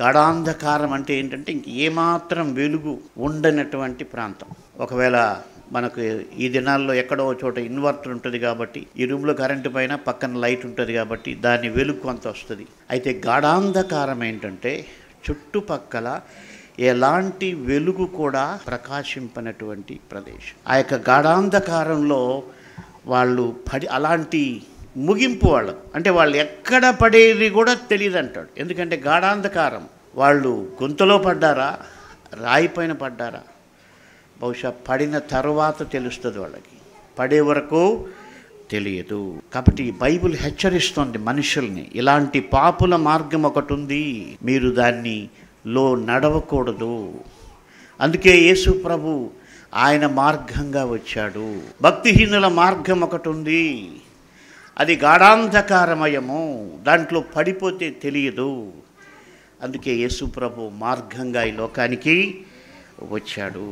గాఢాంధకారం అంటే ఏంటంటే ఇంక ఏమాత్రం వెలుగు ఉండనటువంటి ప్రాంతం. ఒకవేళ మనకు ఈ దినాల్లో ఎక్కడో చోట ఇన్వర్టర్ ఉంటుంది కాబట్టి, ఈ రూమ్లో కరెంటు పైన పక్కన లైట్ ఉంటుంది కాబట్టి దాని వెలుగు కొంత వస్తుంది. అయితే గాఢాంధకారం ఏంటంటే చుట్టుపక్కల ఎలాంటి వెలుగు కూడా ప్రకాశింపనటువంటి ప్రదేశం. ఆ యొక్క గాఢాంధకారంలో వాళ్ళు అలాంటి ముగింపు వాళ్ళు, అంటే వాళ్ళు ఎక్కడ పడేది కూడా తెలియదు అంటాడు. ఎందుకంటే గాఢాంధకారం. వాళ్ళు గుంతలో పడ్డారా, రాయి పైన పడ్డారా, బహుశా పడిన తర్వాత తెలుస్తుంది వాళ్ళకి, పడే వరకు తెలియదు. కాబట్టి బైబిల్ హెచ్చరిస్తోంది మనుషుల్ని, ఇలాంటి పాపుల మార్గం ఒకటి ఉంది, మీరు దానిలో నడవకూడదు. అందుకే యేసు ప్రభు ఆయన మార్గంగా వచ్చాడు. భక్తిహీనుల మార్గం ఒకటి ఉంది, అది గాఢాంధకారమయము, దాంట్లో పడిపోతే తెలియదు. అందుకే యేసు ప్రభు మార్గంగా ఈ లోకానికి వచ్చాడు.